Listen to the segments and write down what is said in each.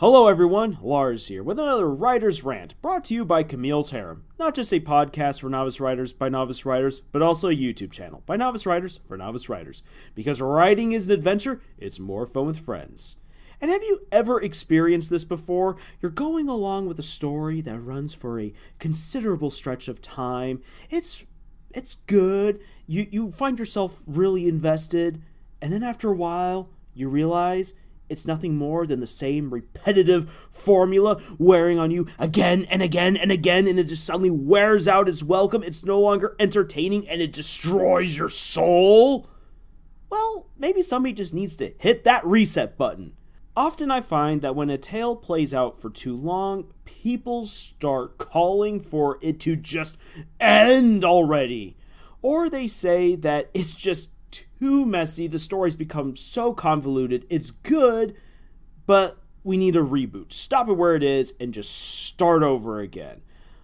Hello everyone, Lars here with another Writer's Rant brought to you by Camille's Harem. Not just a podcast for novice writers by novice writers, but also a YouTube channel by novice writers for novice writers. Because writing is an adventure, it's more fun with friends. And have you ever experienced this before? You're going along with a story that runs for a considerable stretch of time. It's good. You find yourself really invested, and then after a while, you realize it's nothing more than the same repetitive formula wearing on you again and again and again, and it just suddenly wears out its welcome. It's no longer entertaining, and it destroys your soul. Well, maybe somebody just needs to hit that reset button. Often I find that when a tale plays out for too long, people start calling for it to just end already. Or they say that it's just too messy, the story's become so convoluted, it's good, but we need a reboot. Stop it where it is and just start over again.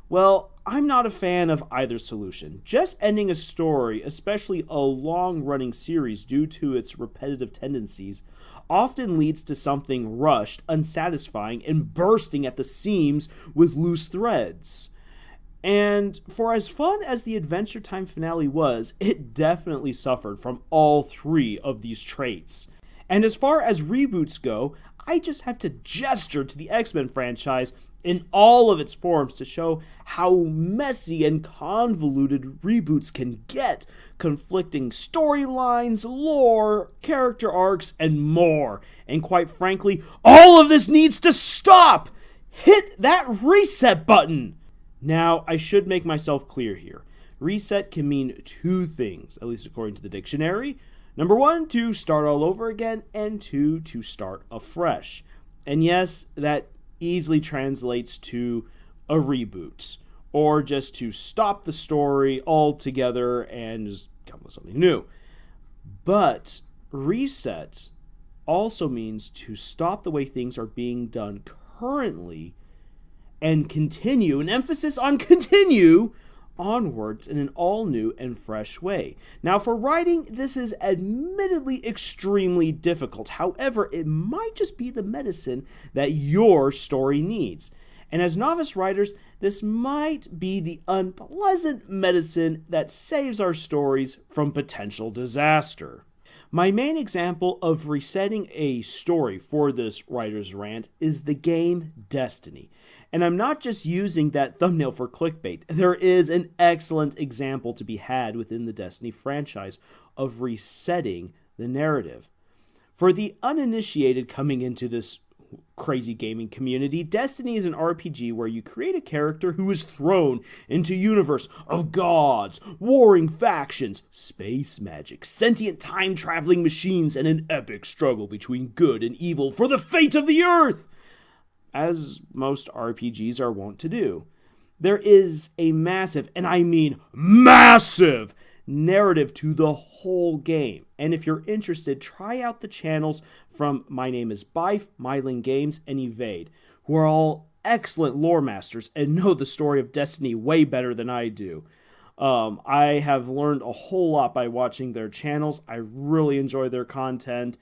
Well, I'm not a fan of either solution. Just ending a story, especially a long-running series due to its repetitive tendencies, often leads to something rushed, unsatisfying, and bursting at the seams with loose threads. And for as fun as the Adventure Time finale was, it definitely suffered from all three of these traits. And as far as reboots go, I just have to gesture to the X-Men franchise in all of its forms to show how messy and convoluted reboots can get, conflicting storylines, lore, character arcs, and more. And quite frankly, all of this needs to stop! Hit that reset button! Now, I should make myself clear here. Reset can mean two things, at least according to the dictionary. Number one, to start all over again, and two, to start afresh. And yes, that easily translates to a reboot, or just to stop the story altogether and just come with something new. But reset also means to stop the way things are being done currently and continue, an emphasis on continue, onwards in an all-new and fresh way. Now, for writing, this is admittedly extremely difficult. However, it might just be the medicine that your story needs. And as novice writers, this might be the unpleasant medicine that saves our stories from potential disaster. My main example of resetting a story for this writer's rant is the game Destiny. And I'm not just using that thumbnail for clickbait. There is an excellent example to be had within the Destiny franchise of resetting the narrative. For the uninitiated coming into this crazy gaming community, Destiny is an RPG where you create a character who is thrown into a universe of gods, warring factions, space magic, sentient time-traveling machines, and an epic struggle between good and evil for the fate of the Earth, as most RPGs are wont to do. There is a massive, and I mean massive, narrative to the whole game. And if you're interested, try out the channels from My Name is Bife, Myling Games, and Evade, who are all excellent lore masters and know the story of Destiny way better than I do. I have learned a whole lot by watching their channels. I really enjoy their content.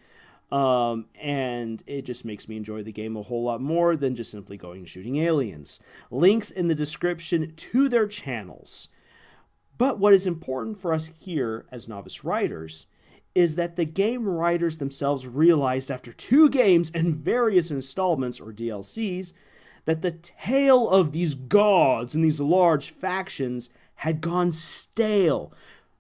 And it just makes me enjoy the game a whole lot more than just simply going and shooting aliens. Links in the description to their channels. But what is important for us here as novice writers is that the game writers themselves realized after 2 games and various installments or DLCs that the tale of these gods and these large factions had gone stale.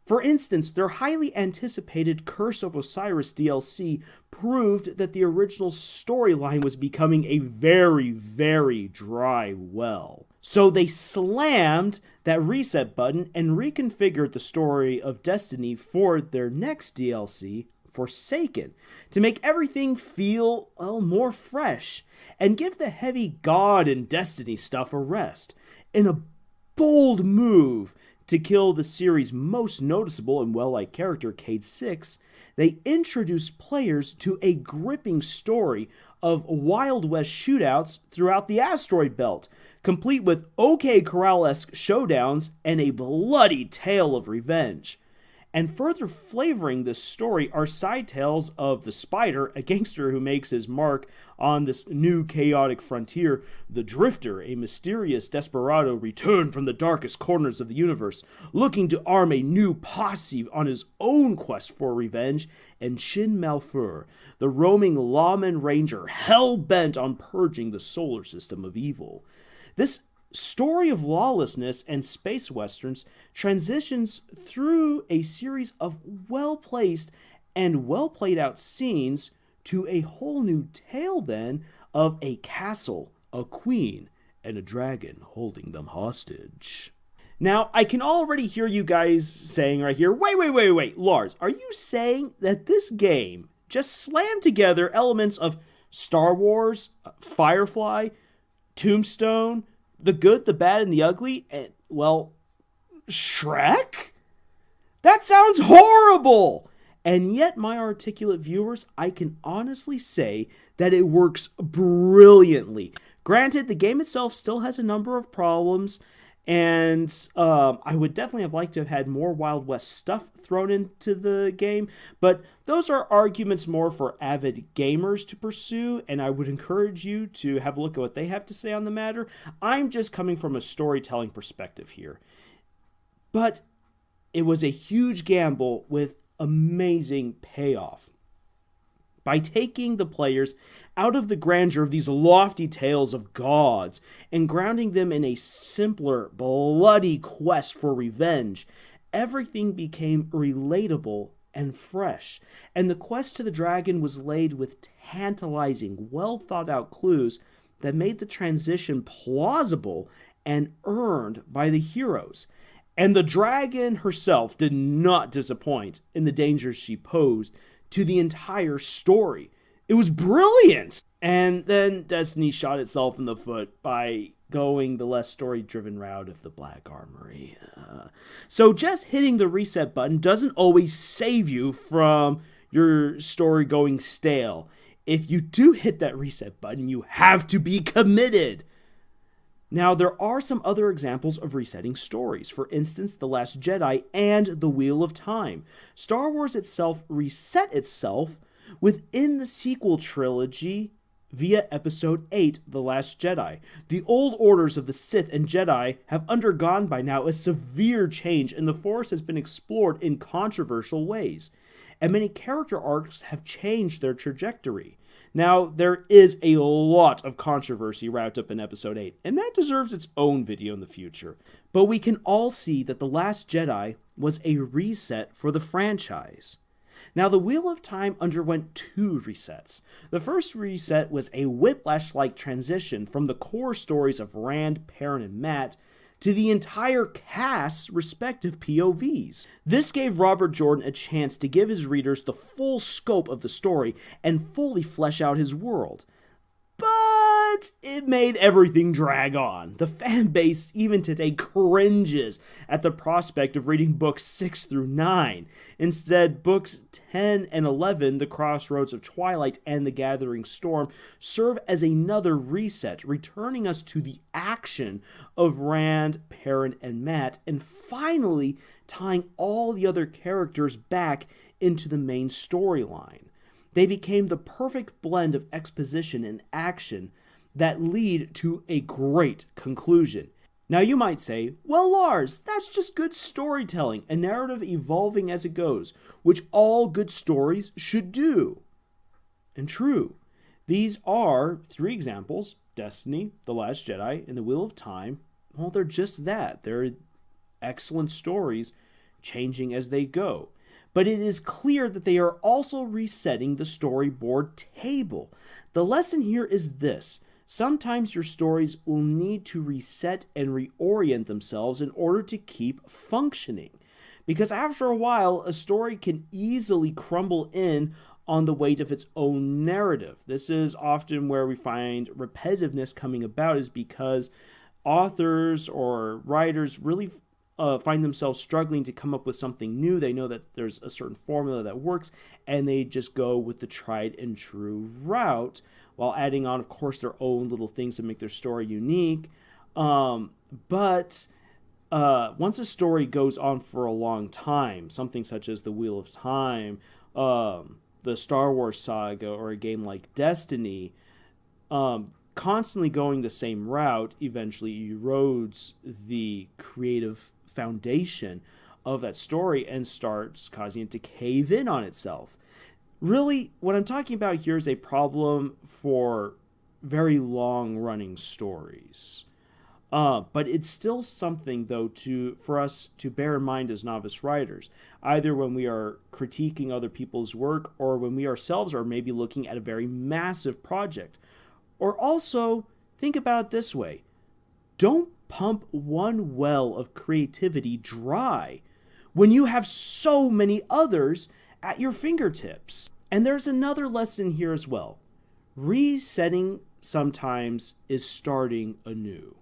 For instance, their highly anticipated Curse of Osiris DLC proved that the original storyline was becoming a very, very dry well. So they slammed that reset button and reconfigured the story of Destiny for their next DLC, Forsaken, to make everything feel, more fresh and give the heavy God and Destiny stuff a rest. In a bold move to kill the series' most noticeable and well-liked character, Cade Six, they introduced players to a gripping story of Wild West shootouts throughout the asteroid belt, complete with OK Corral-esque showdowns and a bloody tale of revenge. And further flavoring this story are side tales of the Spider, a gangster who makes his mark on this new chaotic frontier, the Drifter, a mysterious desperado returned from the darkest corners of the universe, looking to arm a new posse on his own quest for revenge, and Shin Malfur, the roaming lawman ranger hell-bent on purging the solar system of evil. This story of lawlessness and space westerns transitions through a series of well-placed and well-played-out scenes to a whole new tale then of a castle, a queen, and a dragon holding them hostage. Now, I can already hear you guys saying right here, wait, Lars, are you saying that this game just slammed together elements of Star Wars, Firefly, Tombstone, The Good, the Bad, and the Ugly, and, well, Shrek? That sounds horrible! And yet, my articulate viewers, I can honestly say that it works brilliantly. Granted, the game itself still has a number of problems, and I would definitely have liked to have had more Wild West stuff thrown into the game, but those are arguments more for avid gamers to pursue, and I would encourage you to have a look at what they have to say on the matter. I'm just coming from a storytelling perspective here. But it was a huge gamble with amazing payoff. By taking the players out of the grandeur of these lofty tales of gods and grounding them in a simpler, bloody quest for revenge, everything became relatable and fresh, and the quest to the dragon was laid with tantalizing, well-thought-out clues that made the transition plausible and earned by the heroes. And the dragon herself did not disappoint in the dangers she posed to the entire story. It was brilliant! And then Destiny shot itself in the foot by going the less story-driven route of the Black Armory. So just hitting the reset button doesn't always save you from your story going stale. If you do hit that reset button, you have to be committed. Now, there are some other examples of resetting stories. For instance, The Last Jedi and The Wheel of Time. Star Wars itself reset itself within the sequel trilogy via Episode 8, The Last Jedi. The old orders of the Sith and Jedi have undergone by now a severe change, and the Force has been explored in controversial ways. And many character arcs have changed their trajectory. Now, there is a lot of controversy wrapped up in Episode 8, and that deserves its own video in the future. But we can all see that The Last Jedi was a reset for the franchise. Now, The Wheel of Time underwent 2 resets. The first reset was a whiplash-like transition from the core stories of Rand, Perrin, and Matt to the entire cast's respective POVs. This gave Robert Jordan a chance to give his readers the full scope of the story and fully flesh out his world. But it made everything drag on. The fan base even today cringes at the prospect of reading books 6 through 9. Instead, books 10 and 11, The Crossroads of Twilight and The Gathering Storm, serve as another reset, returning us to the action of Rand, Perrin, and Matt, and finally tying all the other characters back into the main storyline. They became the perfect blend of exposition and action that lead to a great conclusion. Now you might say, well, Lars, that's just good storytelling, a narrative evolving as it goes, which all good stories should do. And true, these are 3 examples: Destiny, The Last Jedi, and The Wheel of Time. Well, they're just that. They're excellent stories, changing as they go. But it is clear that they are also resetting the storyboard table. The lesson here is this: sometimes your stories will need to reset and reorient themselves in order to keep functioning. Because after a while, a story can easily crumble in on the weight of its own narrative. This is often where we find repetitiveness coming about, is because authors or writers really find themselves struggling to come up with something new. They know that there's a certain formula that works, and they just go with the tried and true route, while adding on, of course, their own little things to make their story unique. But once a story goes on for a long time, something such as The Wheel of Time, the Star Wars saga, or a game like Destiny, constantly going the same route eventually erodes the creative foundation of that story and starts causing it to cave in on itself. Really, what I'm talking about here is a problem for very long-running stories. But it's still something, though, for us to bear in mind as novice writers, either when we are critiquing other people's work or when we ourselves are maybe looking at a very massive project. Or also, think about it this way. Don't pump one well of creativity dry when you have so many others at your fingertips. And there's another lesson here as well. Resetting sometimes is starting anew.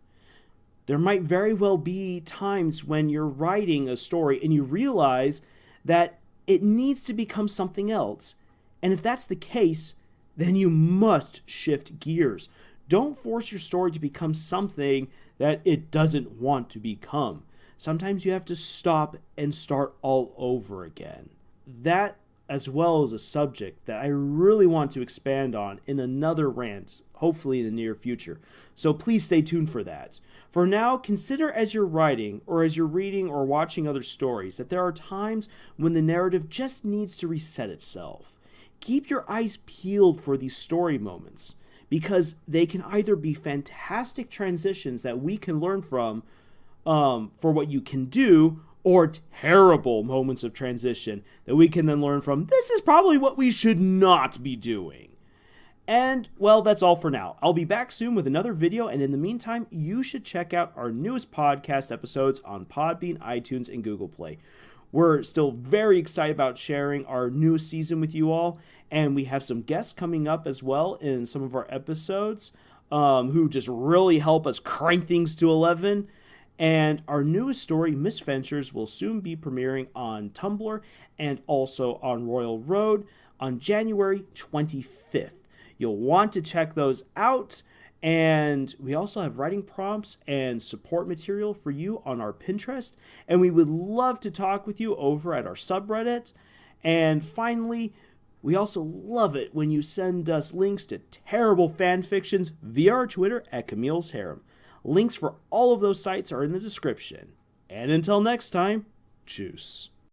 There might very well be times when you're writing a story and you realize that it needs to become something else. And if that's the case, then you must shift gears. Don't force your story to become something that it doesn't want to become. Sometimes you have to stop and start all over again. That, as well as a subject that I really want to expand on in another rant, hopefully in the near future. So please stay tuned for that. For now, consider as you're writing, or as you're reading or watching other stories, that there are times when the narrative just needs to reset itself. Keep your eyes peeled for these story moments, because they can either be fantastic transitions that we can learn from for what you can do, or terrible moments of transition that we can then learn from. This is probably what we should not be doing. And, well, that's all for now. I'll be back soon with another video, and in the meantime, you should check out our newest podcast episodes on Podbean, iTunes, and Google Play. We're still very excited about sharing our newest season with you all, and we have some guests coming up as well in some of our episodes who just really help us crank things to 11. And our newest story, Misventures, will soon be premiering on Tumblr and also on Royal Road on January 25th. You'll want to check those out. And we also have writing prompts and support material for you on our Pinterest. And we would love to talk with you over at our subreddit. And finally, we also love it when you send us links to terrible fan fictions via our Twitter at Camille's Harem. Links for all of those sites are in the description. And until next time, tschüss.